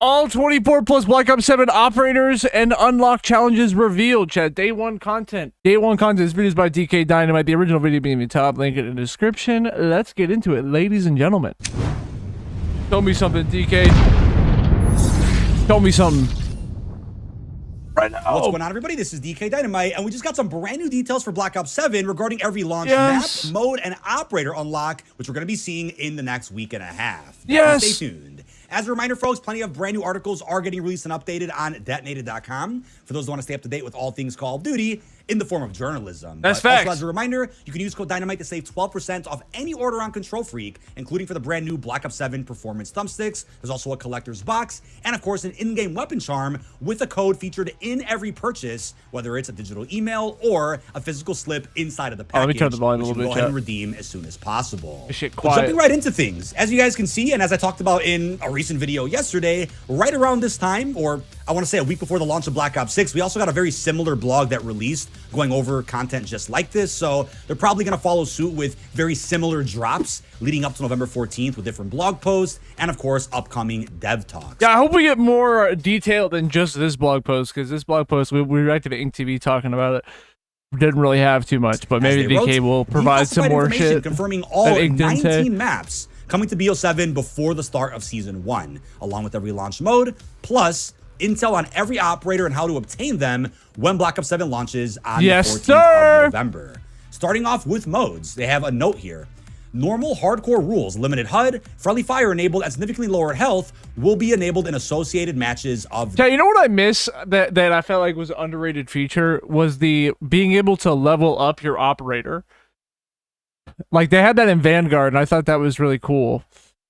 All 24 plus Black Ops 7 operators and unlock challenges revealed, chat. Day one content. Day one content. This video is by DK Dynamite. The original video being in the top. Link in the description. Let's get into it, ladies and gentlemen. Tell me something, DK. Tell me something. Right now. What's going on, everybody? This is DK Dynamite, and we just got some brand new details for Black Ops 7 regarding every launch map, mode, and operator unlock, which we're going to be seeing in the next week and a half. Stay tuned. As a reminder, folks, plenty of brand new articles are getting released and updated on detonated.com for those who want to stay up to date with all things Call of Duty in the form of journalism. That's facts. Also, as a reminder, you can use code Dynamite to save 12% off any order on Control Freak, including for the brand new Black Ops 7 Performance Thumbsticks. There's also a collector's box, and of course, an in-game weapon charm with a code featured in every purchase, whether it's a digital email or a physical slip inside of the package. Let me turn the volume a little bit. Go ahead and redeem as soon as possible. Shit, but jumping right into things, as you guys can see, and as I talked about in a recent video yesterday, right around this time, or I want to say a week before the launch of Black Ops 6, we also got a very similar blog that released going over content just like this. So they're probably going to follow suit with very similar drops leading up to November 14th with different blog posts and, of course, upcoming dev talks. Yeah, I hope we get more detail than just this blog post, because this blog post, we reacted to Ink TV talking about it. Didn't really have too much, but maybe DK will provide some more shit. Confirming all 19 maps coming to BO7 before the start of Season 1, along with every launch mode, plus intel on every operator and how to obtain them when Black Ops 7 launches on the 14th of November. Starting off with modes, they have a note here. Normal hardcore rules, limited HUD, friendly fire enabled, and significantly lower health will be enabled in associated matches of... Yeah, you know what I miss that I felt like was an underrated feature was the being able to level up your operator. Like, they had that in Vanguard, and I thought that was really cool.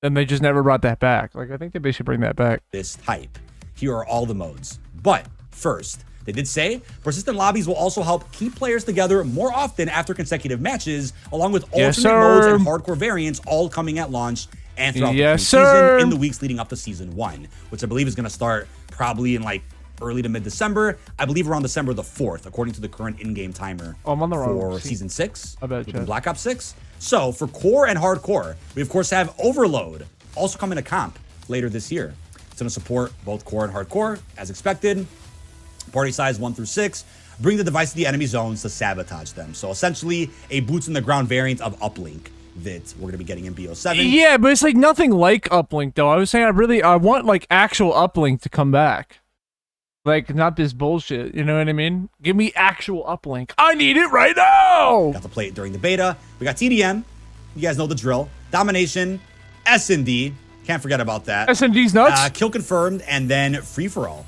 And they just never brought that back. Like, I think they should bring that back. This type. Here are all the modes. But first, they did say persistent lobbies will also help keep players together more often after consecutive matches, along with alternate modes and hardcore variants all coming at launch and throughout the season in the weeks leading up to Season 1, which I believe is going to start probably in like early to mid-December. I believe around December the 4th, according to the current in-game timer for Season 6 within Black Ops 6. So for core and hardcore, we of course have Overload, also coming to comp later this year. It's going to support both core and hardcore, as expected. Party size 1 through 6. Bring the device to the enemy zones to sabotage them. So essentially, a boots-in-the-ground variant of Uplink that we're going to be getting in BO7. Yeah, but it's like nothing like Uplink, though. I was saying I want like actual Uplink to come back. Like, not this bullshit, you know what I mean? Give me actual Uplink. I need it right now! Got to play it during the beta. We got TDM. You guys know the drill. Domination. S&D. Can't forget about that. S&D's nuts. Kill confirmed, and then free-for-all.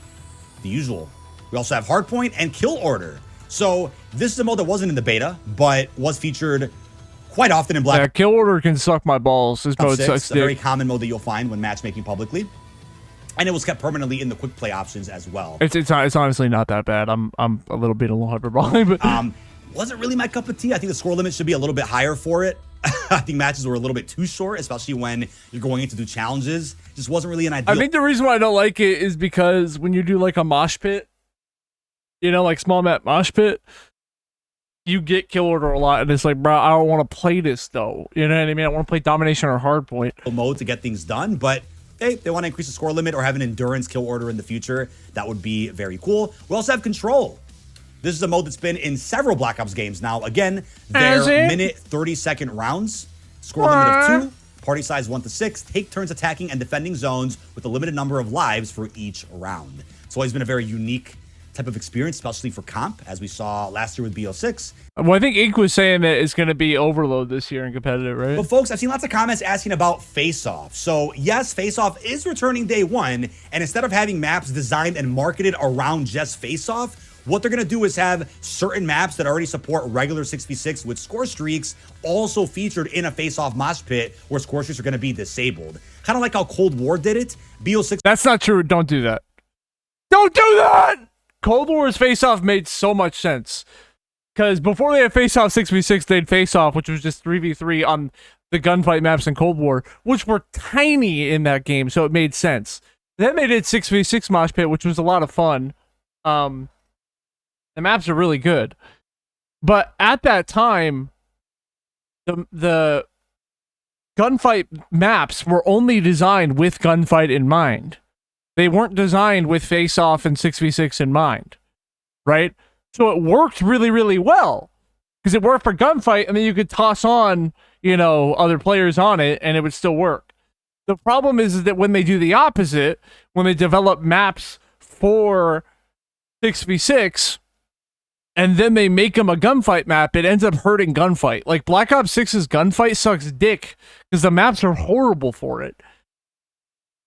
The usual. We also have hardpoint and kill order. So this is a mode that wasn't in the beta, but was featured quite often in Black. Yeah, kill order can suck my balls. This mode sucks dick. A very common mode that you'll find when matchmaking publicly. And it was kept permanently in the quick play options as well. It's honestly not that bad. I'm a little bit hyperbolic, but wasn't really my cup of tea. I think the score limit should be a little bit higher for it. I think matches were a little bit too short, especially when you're going in to do challenges. Just wasn't really an ideal. I think the reason why I don't like it is because when you do like a mosh pit, you know, like small map mosh pit, you get kill order a lot, and it's like, bro, I don't want to play this though. You know what I mean? I want to play domination or hardpoint mode to get things done, but hey, they want to increase the score limit or have an endurance kill order in the future. That would be very cool. We also have control. This is a mode that's been in several Black Ops games now. Again, they're minute 30-second rounds. Score limit of 2. Party size 1 to 6. Take turns attacking and defending zones with a limited number of lives for each round. It's always been a very unique type of experience, especially for comp, as we saw last year with BO6. Well, I think Ink was saying that it's going to be Overload this year in competitive, right? But folks, I've seen lots of comments asking about Face-Off. So yes, Face-Off is returning day 1, and instead of having maps designed and marketed around just Face-Off, what they're going to do is have certain maps that already support regular 6v6 with score streaks also featured in a face-off mosh pit where score streaks are going to be disabled. Kind of like how Cold War did it. BO6. That's not true. Don't do that. Don't do that! Cold War's face-off made so much sense. Because before they had face-off 6v6, they had face-off, which was just 3v3 on the gunfight maps in Cold War, which were tiny in that game, so it made sense. Then they did 6v6 mosh pit, which was a lot of fun. The maps are really good. But at that time, the gunfight maps were only designed with gunfight in mind. They weren't designed with face-off and 6v6 in mind, right? So it worked really, really well because it worked for gunfight, and then you could toss on, you know, other players on it, and it would still work. The problem is that when they do the opposite, when they develop maps for 6v6, and then they make them a gunfight map, it ends up hurting gunfight. Like Black Ops 6's gunfight sucks dick because the maps are horrible for it.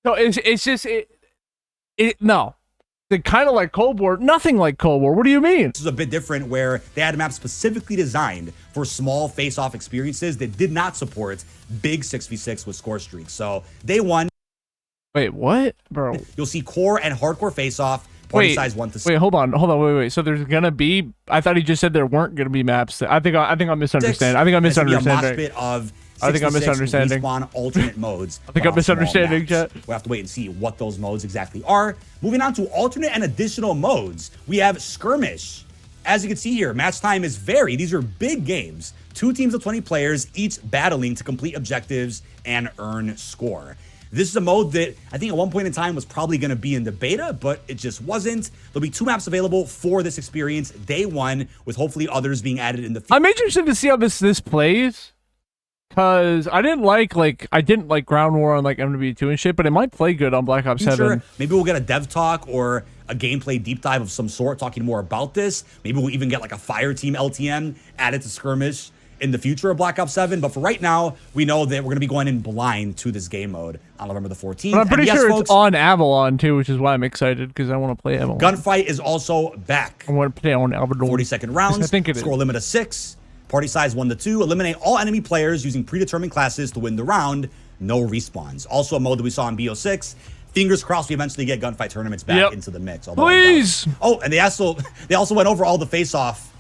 So it's just no. They're kind of like Cold War, nothing like Cold War. What do you mean? This is a bit different where they had a map specifically designed for small face-off experiences that did not support big 6v6 with score streaks. So day one. Wait, what? Bro. You'll see core and hardcore face-off. Party size 1 to 6. Wait, hold on, wait. So there's gonna be? I thought he just said there weren't gonna be maps. I think I'm misunderstanding. I think I'm misunderstanding. I think I'm misunderstanding. Respawn alternate modes. I think I'm misunderstanding, chat. We'll have to wait and see what those modes exactly are. Moving on to alternate and additional modes, we have skirmish. As you can see here, match time is varied. These are big games. 2 teams of 20 players, each battling to complete objectives and earn score. This is a mode that I think at one point in time was probably going to be in the beta, but it just wasn't. There'll be 2 maps available for this experience day 1, with hopefully others being added in the future. I'm interested to see how this plays, because I didn't like Ground War on like MW2 and shit, but it might play good on Black Ops 7. Maybe we'll get a dev talk or a gameplay deep dive of some sort talking more about this. Maybe we'll even get like a fire team LTM added to skirmish in the future of Black Ops 7, but for right now, we know that we're going to be going in blind to this game mode on November the 14th. But I'm pretty sure it's on Avalon too, which is why I'm excited, because I want to play Avalon. Gunfight is also back. I want to play on Avalon. 40-second rounds. I think it Score limit of 6. Party size 1 to 2. Eliminate all enemy players using predetermined classes to win the round. No respawns. Also a mode that we saw in BO6. Fingers crossed we eventually get gunfight tournaments back into the mix. Please! Oh, and they also went over all the face-off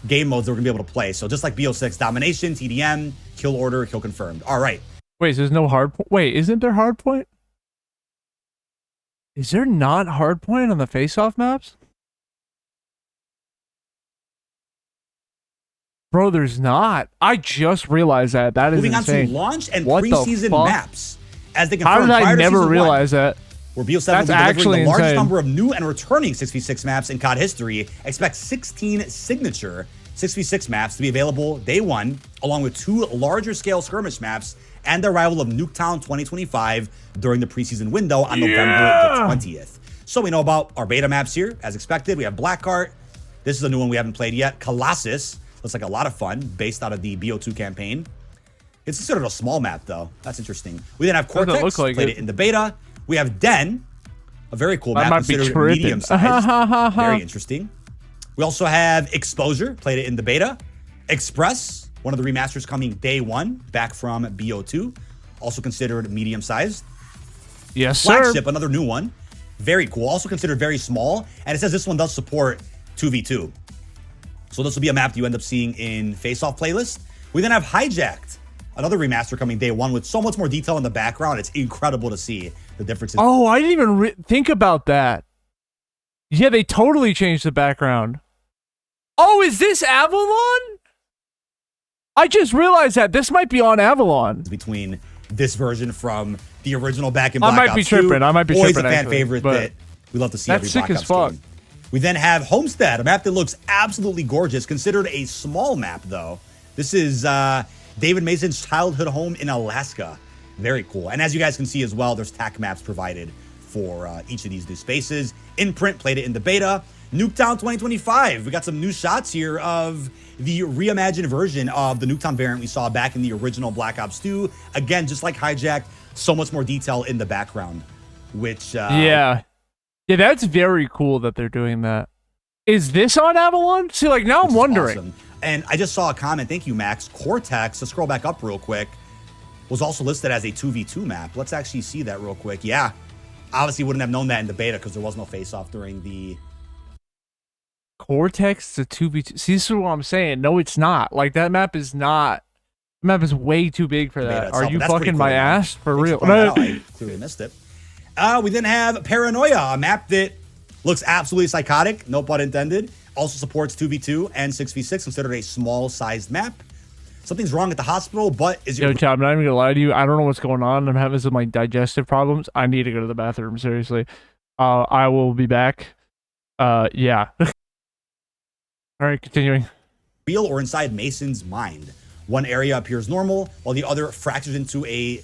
game modes that we're going to be able to play. So just like BO6, domination, TDM, kill order, kill confirmed. All right. Wait, so there's no hard point? Wait, isn't there hard point? Is there not hard point on the face-off maps? Bro, there's not. I just realized that. That is insane. Moving on to launch and preseason maps. As they confirmed, how did I never realize that? Where BO7 will be delivering the largest number of new and returning 6v6 maps in COD history. Expect 16 signature 6v6 maps to be available day 1, along with 2 larger scale skirmish maps and the arrival of Nuketown 2025 during the preseason window on November the 20th. So we know about our beta maps here. As expected, we have Blackheart. This is a new one we haven't played yet. Colossus. Looks like a lot of fun, based out of the BO2 campaign. It's considered a small map, though. That's interesting. We then have Cortex, played it in the beta. We have Den, a very cool map, considered medium-sized. Very interesting. We also have Exposure, played it in the beta. Express, one of the remasters coming day 1, back from BO2. Also considered medium-sized. Yes, sir. Flagship, another new one. Very cool. Also considered very small. And it says this one does support 2v2. So this will be a map that you end up seeing in Face-Off playlist. We then have Hijacked, another remaster coming day 1 with so much more detail in the background. It's incredible to see the differences. Oh, I didn't even think about that. Yeah, they totally changed the background. Oh, is this Avalon? I just realized that this might be on Avalon. Between this version from the original back in Black Ops 2. I might be tripping. Always a fan favorite that we love to see every Black Ops game. We then have Homestead, a map that looks absolutely gorgeous, considered a small map, though. This is David Mason's childhood home in Alaska. Very cool. And as you guys can see as well, there's TAC maps provided for each of these new spaces. Imprint played it in the beta. Nuketown 2025. We got some new shots here of the reimagined version of the Nuketown variant we saw back in the original Black Ops 2. Again, just like Hijacked, so much more detail in the background, which... Yeah, that's very cool that they're doing that. Is this on Avalon? See, like, now I'm wondering. Awesome. And I just saw a comment. Thank you, Max. Cortex, to scroll back up real quick, was also listed as a 2v2 map. Let's actually see that real quick. Yeah. Obviously wouldn't have known that in the beta because there was no face-off during the... Cortex to 2v2. See, this is what I'm saying. No, it's not. Like, that map is not... The map is way too big for that. Are you fucking my ass? For real? I clearly missed it. We then have Paranoia, a map that looks absolutely psychotic, no pun intended. Also supports 2v2 and 6v6, considered a small-sized map. Something's wrong at the hospital, but is your... Yo, Chad, I'm not even gonna lie to you. I don't know what's going on. I'm having some like digestive problems. I need to go to the bathroom, seriously. I will be back. Yeah. All right, continuing. Real or inside Mason's mind. One area appears normal, while the other fractures into a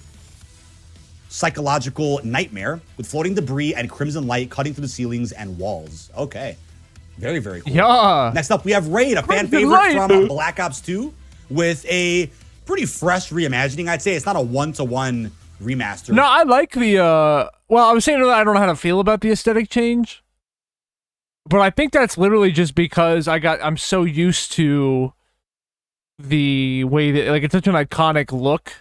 psychological nightmare with floating debris and crimson light cutting through the ceilings and walls. Okay. Very, very cool. Yeah. Next up, we have Raid, a fan favorite from Black Ops 2 with a pretty fresh reimagining, I'd say. It's not a one-to-one remaster. No, I like the, well, I was saying earlier, I don't know how to feel about the aesthetic change. But I think that's literally just because I'm so used to the way that, like, it's such an iconic look,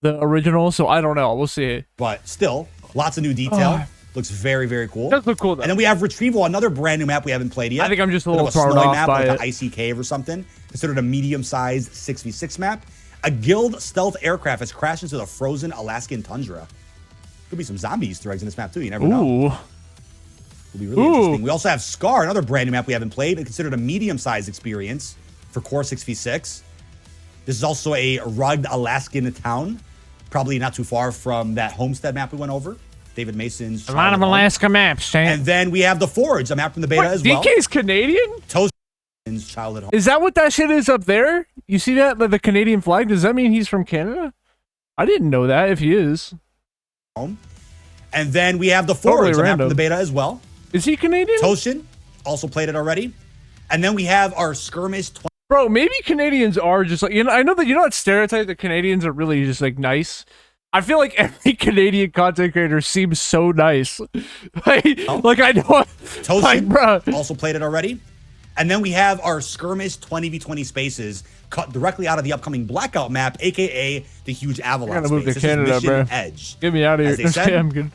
the original, so I don't know. We'll see. But still, lots of new detail. Looks very, very cool. Does look cool, though. And then we have Retrieval, another brand new map we haven't played yet. I think I'm just a little thrown off map, by like it. an icy cave or something. Considered a medium-sized 6v6 map. A guild stealth aircraft has crashed into the frozen Alaskan tundra. Could be some zombie Easter eggs in this map, too. You never know. Ooh. Will be really interesting. We also have Scar, another brand new map we haven't played, and considered a medium-sized experience for core 6v6. This is also a rugged Alaskan town, probably not too far from that Homestead map we went over. David Mason's. A lot of Alaska maps, Shane. And then we have The Forge, a map from the beta as well. DK's Canadian? Toast's childhood home. Is that what that shit is up there? You see that, like the Canadian flag? Does that mean he's from Canada? I didn't know that, if he is. And then we have The Forge, Totally a map from random. the beta as well. Is he Canadian? Toshin also played it already. And then we have our Skirmish. Bro, maybe Canadians are just like, you know, I know that, you know that stereotype that Canadians are really just like nice. I feel like every Canadian content creator seems so nice. Like I know. Toshin like, bro. also played it already. And then we have our Skirmish 20v20 spaces cut directly out of the upcoming Blackout map, aka the huge Avalon I gotta move space. to This is Canada, Mission bro. Edge. Get me out of here. As they said, I'm good.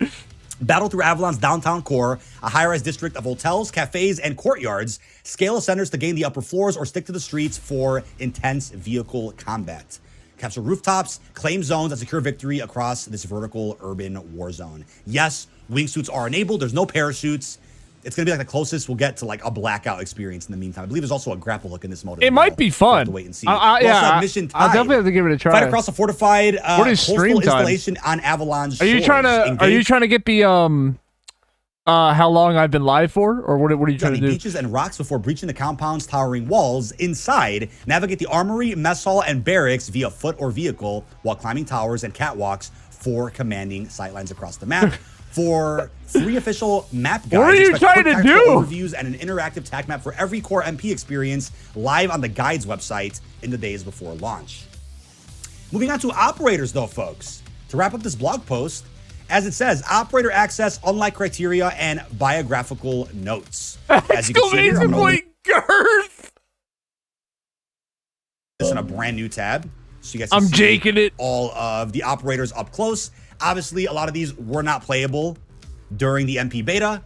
Battle through Avalon's downtown core, a high-rise district of hotels, cafes, and courtyards. Scale of centers to gain the upper floors or stick to the streets for intense vehicle combat. Capture rooftops, claim zones, and secure victory across this vertical urban war zone. Yes, wingsuits are enabled. There's no parachutes. It's going to be like the closest we'll get to like a Blackout experience in the meantime. I believe there's also a grapple hook in this mode. It might be fun. We'll have to wait and see. Yeah, I'll definitely have to give it a try. Fight across a fortified what is coastal stream time? installation on Avalon's shores. Are you trying to get the how long I've been live for, or what are you trying to do? Beaches and rocks before breaching the compound's towering walls. Inside, navigate the armory, mess hall, and barracks via foot or vehicle while climbing towers and catwalks for commanding sightlines across the map. For free official map guides, what are you trying to do? Overviews and an interactive tac map for every core MP experience live on the guides website in the days before launch. Moving on to operators, though, folks. To wrap up this blog post, as it says, operator access, unlike criteria, and biographical notes. As you can see here, I'm going Girth. this in a brand new tab, so you guys I'm can see jaking it. all of the operators up close. Obviously, a lot of these were not playable during the MP beta,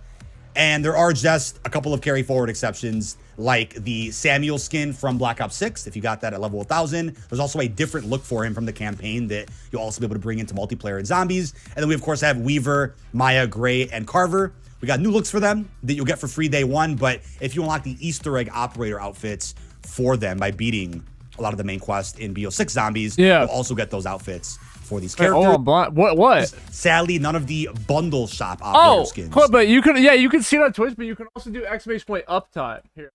and there are just a couple of carry forward exceptions, like the Samuel skin from Black Ops 6, if you got that at level 1000. There's also a different look for him from the campaign that you'll also be able to bring into multiplayer and zombies. And then we, of course, have Weaver, Maya, Gray, and Carver. We got new looks for them that you'll get for free day one, but if you unlock the Easter egg operator outfits for them by beating a lot of the main quest in BO6 zombies, you'll also get those outfits for these characters. What? Sadly, none of the bundle shop operator skins. Cool, but you can, you can see it on Twitch, but you can also do exclamation point uptime here.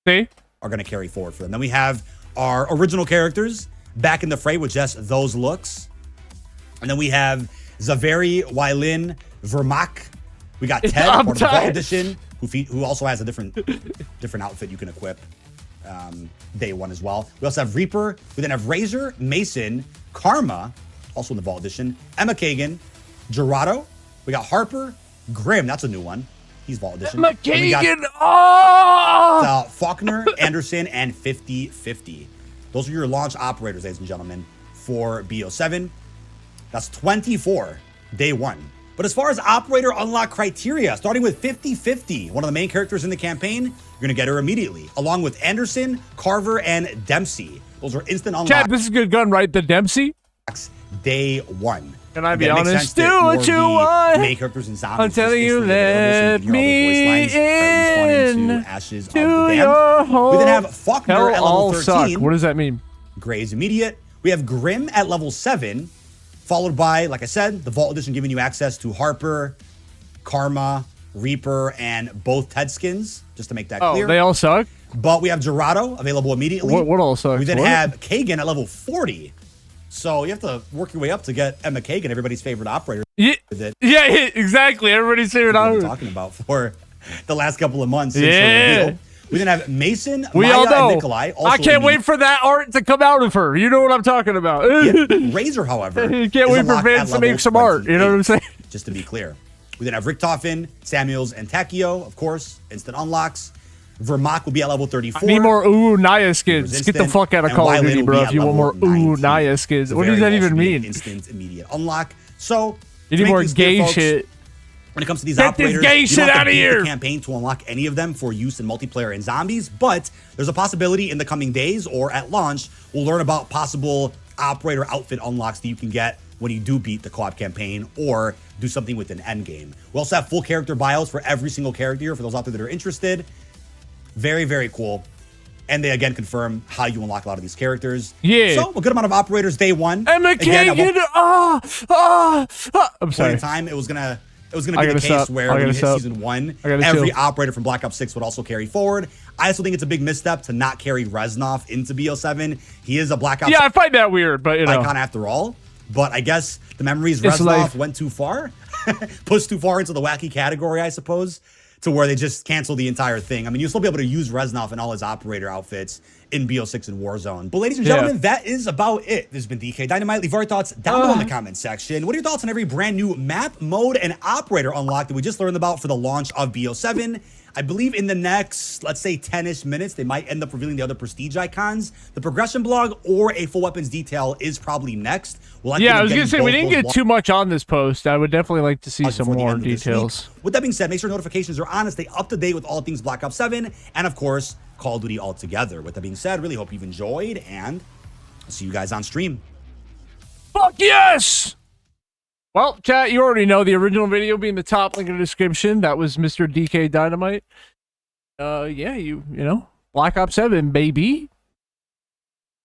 See? Are going to carry forward for them. Then we have our original characters back in the fray with just those looks. And then we have Zaveri, Wylin, Vermac. We got Ted, part of the Vault Edition, who also has a different outfit you can equip day one as well. We also have Reaper. We then have Razor, Mason, Karma, also in the Vault Edition, Emma Kagan, Gerardo. We got Harper, Grim. That's a new one. He's Vault Edition. Emma Kagan. Faulkner, Anderson, and 50/50. Those are your launch operators, ladies and gentlemen, for BO7. That's 24 day one. But as far as operator unlock criteria, starting with 50/50, one of the main characters in the campaign, you're going to get her immediately, along with Anderson, Carver, and Dempsey. Those are instant unlocks. Chad, this is a good gun, right? The Dempsey? Day one. Can I be Again, it makes honest? sense Do that more what of you the want. main characters and zombies I'm telling you, just instantly available, so you can hear all those voice lines, or at least one let me and two, Ashes of to the Damned. your home. We then have Faulkner Hell at level all 13. suck. What does that mean? Gray is immediate. We have Grim at level 7, followed by, like I said, the Vault Edition giving you access to Harper, Karma, Reaper, and both Ted skins, just to make that clear. Oh, they all suck? But we have Gerardo available immediately. What all sucks? We then What? have Kagan at level 40. So you have to work your way up to get Emma Kagan, everybody's favorite operator. Yeah, exactly. Everybody's favorite We've been operator. talking about for the last couple of months. Since Yeah. the reveal. We then have Mason, We Maya, all know. and Nikolai. Also I can't wait for that art to come out of her. You know what I'm talking about. Razor, however, You can't is wait for unlocked Vince at to level make some art. You know what I'm 28, saying? Just to be clear. We then have Richtofen, Samuels, and Takio, of course, instant unlocks. Vermont will be at level 34. I need more Ooh Naya skins. Resistant, Get the fuck out of and Call of Wylin Duty, will bro. be If at you want more level Ooh 19. Naya skins. What does Very that well even should be an mean? Instant immediate unlock. So You to need make more things clear, gay folks, shit. when it comes to these Get this operators, gay you shit don't have to outta beat here. the campaign to unlock any of them for use in multiplayer and zombies, but there's a possibility in the coming days or at launch, we'll learn about possible operator outfit unlocks that you can get when you do beat the co-op campaign or do something with an end game. We also have full character bios for every single character here for those out there that are interested. Very, very cool. And they again confirm how you unlock a lot of these characters. Yeah. So a good amount of operators day one. Emma Again, at one Kagan. I'm point sorry. in time, it was gonna be I the gotta case stop. where I when you gotta hit stop. season 1, I gotta every chill. operator from Black Ops 6 would also carry forward. I also think it's a big misstep to not carry Reznov into BO7. He is a Black Ops Yeah, I find that weird, but you know. icon after all. But I guess the memories It's Reznov life. went too far, pushed too far into the wacky category, I suppose, to where they just canceled the entire thing. I mean, you'll still be able to use Reznov in all his operator outfits in BO6 and Warzone. But ladies and gentlemen, that is about it. This has been DK Dynamite. Leave your thoughts down below in the comment section. What are your thoughts on every brand new map, mode, and operator unlock that we just learned about for the launch of BO7? I believe in the next, let's say 10-ish minutes, they might end up revealing the other prestige icons. The progression blog or a full weapons detail is probably next. Yeah, I was gonna say we didn't get too much on this post. I would definitely like to see some before the more end of this details. week. With that being said, make sure notifications are on and stay up to date with all things Black Ops 7 and, of course, Call of Duty altogether. With that being said, really hope you've enjoyed, and I'll see you guys on stream. Fuck yes! Well, chat, you already know the original video being the top link in the description. That was Mr. DK Dynamite. Yeah, you know, Black Ops 7, baby.